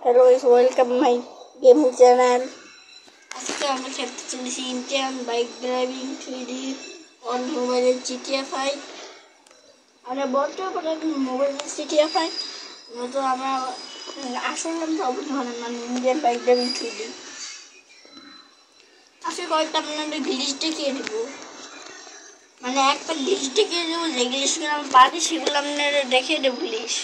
Hello guys, welcome my gaming channel. আজকে আমরা খেলতে চলেছি Indian bike driving 3D on মোবাইলের GTA 5। আমরা বলতে পারি মোবাইলের GTA 5 তো আমরা আসলে মানে ইন্ডিয়ান বাইক ড্রাইভিং 3D আজকে কয়েকটা আপনাদের গ্লিচ দেখিয়ে দেবো, মানে একটা গ্লিচ দেখিয়ে দেবো, যে গ্লিচগুলো আমি পারি সেগুলো আপনারা দেখিয়ে দেবো গ্লিচ।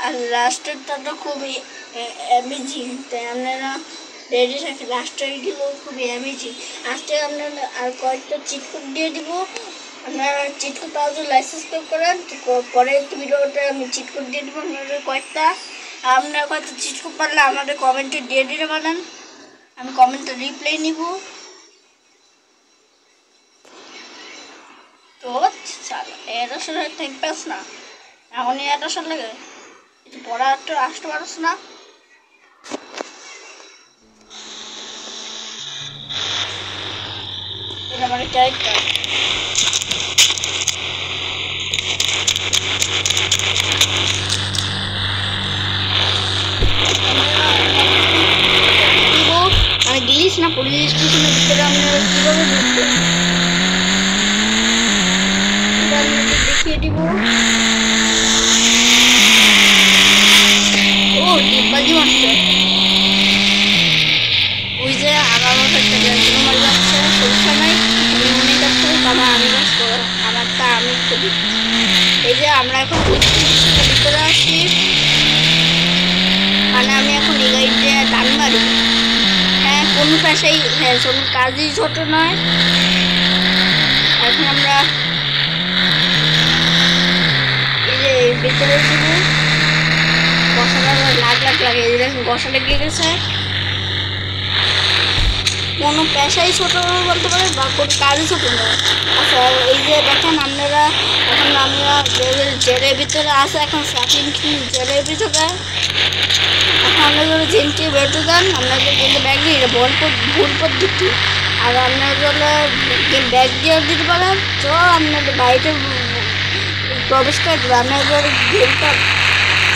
আর লাস্টেরটা তো খুবই অ্যামেজিং, তাই আপনারা রেডি থাকে। লাস্টেরগুলো খুবই অ্যামেজিং। আজকে আপনারা আর কয়েকটা চিটকোড দিয়ে দিব, আপনারা চিটকোড পাওয়ার জন্য লাইসেন্স করেন। পরের ভিডিওতে আমি চিটকোড দিয়ে দেবো আপনাদের কয়েকটা। আপনারা কয়েকটা চিটকোড পারলে আমাদের কমেন্টে দিয়ে দিতে পারেন, আমি কমেন্টে রিপ্লাই নিব। তো এটা শুনে ঠিক পাস না, এখনই এটা শুনলে একটু পড়া একটু আসতে পারছ না। এটা মানে ক্যারেক্টার আমি দিস না পুলিশ স্টেশনের ভিতরে আপনারা কিভাবে ঢুকবেন দেখিয়ে দিব। ডিব্বাজি মারছে, ওই যে আমার মতো একটা গ্যাসগুলো মারি যাচ্ছে, সমস্যা নাই, আমি মনে যাচ্ছে আমার আমি আমারটা আমি খুবই। এই যে আমরা এখন ভিতরে আসছি, মানে আমি এখন এই গাড়ি দিয়ে টান মারি। হ্যাঁ, কোনো পেশাই কোনো কাজই ছোট নয়। এখন আমরা এই যে ভিতরে দিব, বসাটা লাখ লাগে, এই দেখুন বসা লেগে গেছে। কোনো পেশাই ছোট বলতে পারে বা কোনো কাজই ছোট নয়। আচ্ছা, এই যে দেখেন আপনারা এখন আমরা জেলের ভিতরে আছে, এখন শপিং জেলের ভিতরে। এখন আপনারা জেলটি বেরোতে যান, আপনাদের কিন্তু ব্যাগ দিয়ে এটা ভুল পদ্ধতি। আর আপনারা যদি ব্যাগ দিয়ে দিতে পারেন তো আপনাদের বাড়িতে প্রবেশ করে দেবে। আপনাদের গেমটা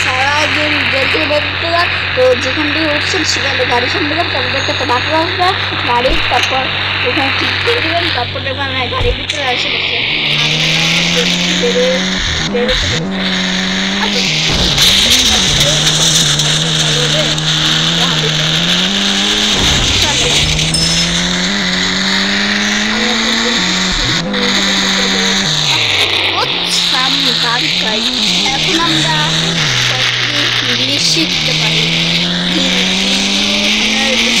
সারা গেম গেলতে বেরোতে যান, তো যেখান থেকে উঠছেন সেখানে গাড়ির সামনে যান, তারপর একটা বাটন আসবে গাড়ির, তারপর ওখানে ক্লিক করে দেবেন, তারপর দেখবেন গাড়ির ভিতরে এসে গেছে। বেরোতে এখন আমরা ইংলিশ শিখতে পারি,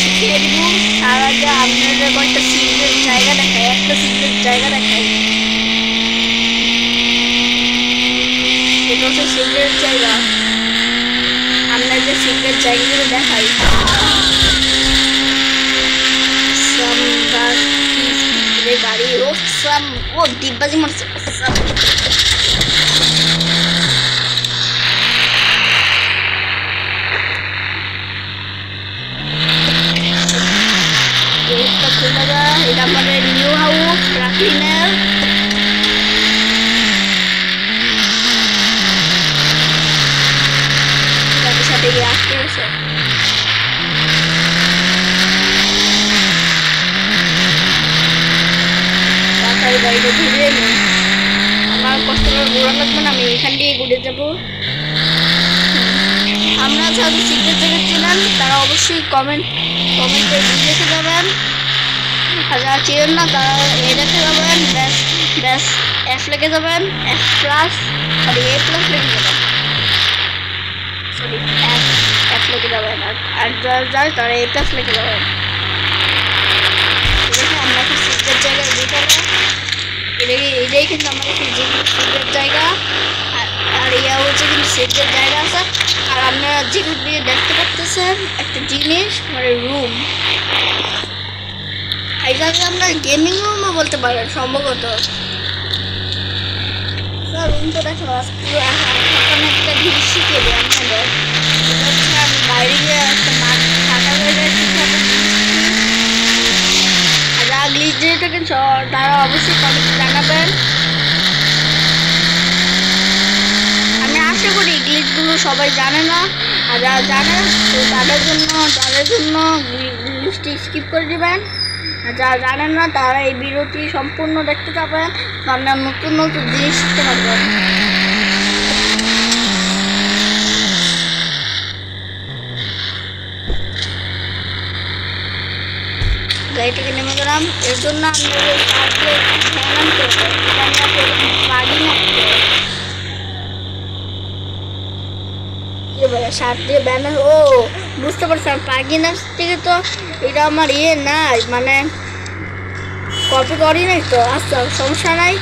শিখিয়ে দিব। তার আগে আপনাদের কয়েকটা সিক্রেট জায়গা দেখায়, একটা সিক্রেট জায়গা দেখায়, এটা হচ্ছে সিক্রেট জায়গা। আপনাদের সিক্রেট জায়গাগুলো দেখাই। গাড়ি ও ডিব্বাজি মারছে। এটা আমাদের নিউ হাউস রাকিনের। সাথে সাথে আসতে গেছে। গাড়িটা ঘুরে নেই, আমার কষ্ট করে ঘোরা লাগবে না, আমি এখান দিয়ে ঘুরে যাবো। আমরা যারা সিক্রেট জায়গা চেনেন তারা অবশ্যই কমেন্টে লিখে যাবেন, আর যারা চেনেন না তারা দেখে যাবেন, ব্যাস এফ লিখে যাবেন, এফ প্লাস আর এ প্লাস লিখে যাবেন, সরি এফ লিখে যাবেন। আর যারা যায় তারা এ প্লাস লিখে যাবেন। দেখে আমরা কি সিক্রেট জায়গায় ভিতরে এটাই কিন্তু আমাদের সিক্রেট জায়গা। আর ইয়া হচ্ছে কিন্তু সিক্রেট জায়গা আছে। আর আপনারা যেগুলো দেখতে পাচ্ছেন একটা জিনিস, মানে রুম, এটাকে আপনার গেমিং রুমও বলতে পারেন সম্ভবত। রুমটা দেখো, এখন একটা জিনিস শিখিয়ে দেয় আপনাদের। এটা হচ্ছে আমি বাইরে গিয়ে একটা মাঠ ফাঁকা হয়ে যাচ্ছি। আর যারা গ্লিচ দিয়ে থাকেন তারা অবশ্যই কমেন্টে জানাবেন। আমি আশা করি করি গ্লিচগুলো সবাই জানে না, আর যারা জানে তো তাদের জন্য গ্লিচটি স্কিপ করে দিবেন। আর যারা জানেন না তারা এই ভিডিওটি সম্পূর্ণ দেখতে পাবেন, আপনার নতুন নতুন জিনিস শিখতে পারবেন। গাড়িটাকে নেমে গেলাম, এর জন্য আপনাদের শার্ট দিয়ে ব্যানার, ও বুঝতে পারছিলাম প্লাগইন অ্যাপস থেকে তো এটা আমার নাই, মানে কপি করি নাই তো। আচ্ছা সমস্যা নাই,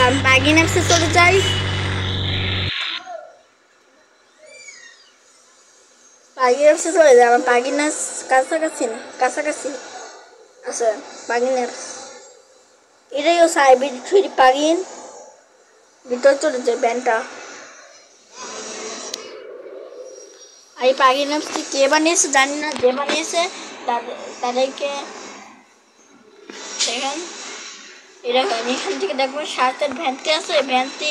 আমি প্লাগইন অ্যাপসে চলে যাই। প্লাগইন অ্যাপসে চলে যাই, আমার প্লাগইন অ্যাপস কাছাকাছি আচ্ছা প্লাগইন অ্যাপস এটাই ও সাইবিট 3 প্লাগইন, ভিতরে চলে যায় ব্যানটা। আর এই প্লাগইন অ্যাপসটি কে বানিয়েছে জানি না, যে বানিয়েছে তাদেরকে দেখেন এখান থেকে দেখবেন সার্চের ভ্যানটি আছে, ভ্যানটি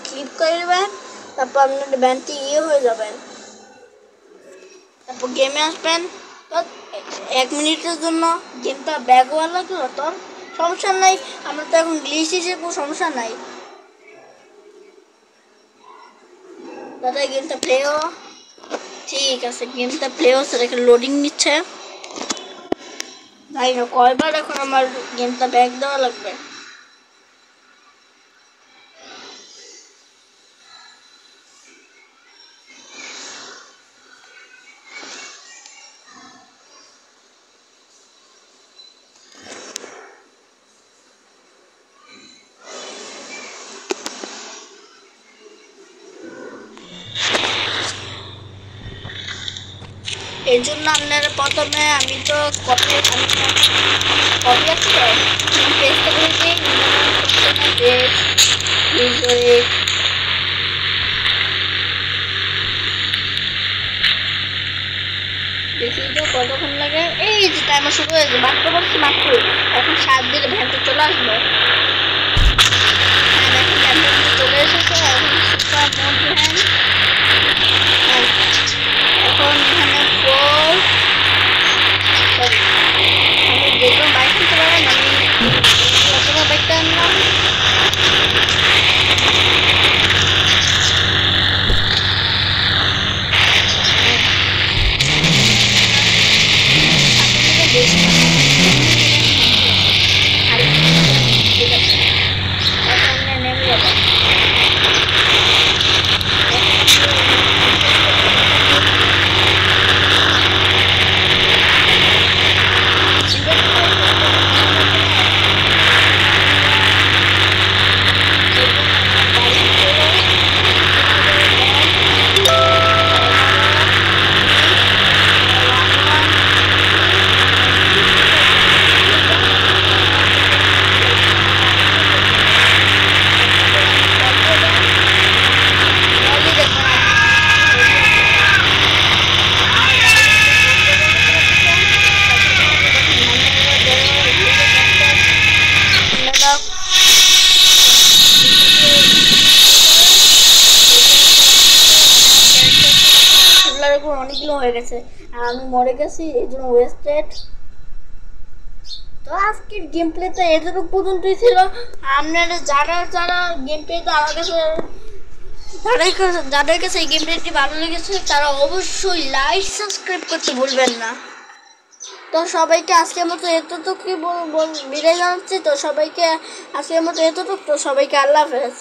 ক্লিক করে দেবেন, তারপর আপনার ভ্যানটি হয়ে যাবেন, তারপর গেমে আসবেন। তো 1 মিনিটের জন্য গেমটা ব্যাক হওয়ার লাগলো, তো সমস্যা নাই, আমরা তো এখন গ্লিচ হিসেবে সমস্যা নাই। দাদা গেমটা প্লেও ঠিক আছে, গেমটা প্লে হচ্ছে, দেখে লোডিং নিচ্ছে, তাই না কয়বার এখন আমার গেমটা ব্যাক দেওয়া লাগবে। এর জন্য আপনারা প্রথমে আমি তো কপি আছে তো পেস্ট করে দিই, দেখি তো কতক্ষণ লাগে। এই যে টাইমার শুরু হয়েছে, মাত্র এখন 7 দিলে ভ্যানটা চলে আসবে। হ্যাঁ দেখুন ভ্যানটা চলে এসেছে, এখন সুপার মোড ভ্যান। এখন এখানে আমি যেগুলো বাইক নিতে পারেন, আমি বাইকটা আনলাম। অনেকগুলো হয়ে গেছে আর আমি মরে গেছি, এই জন্য ওয়েস্টেড। তো আজকের গেম প্লেটা এতটুকু পর্যন্তই ছিল। আপনারা যারা গেম প্লেটা আমার কাছে যাদের কাছে এই গেম প্লেটি ভালো লেগেছে তারা অবশ্যই লাইক সাবস্ক্রাইব করতে ভুলবেন না। তো সবাইকে আজকের মতো এতটুকু বিদায় জানাচ্ছি। তো সবাইকে আজকের মতো এতটুকু, তো সবাইকে আল্লাহ হাফেজ।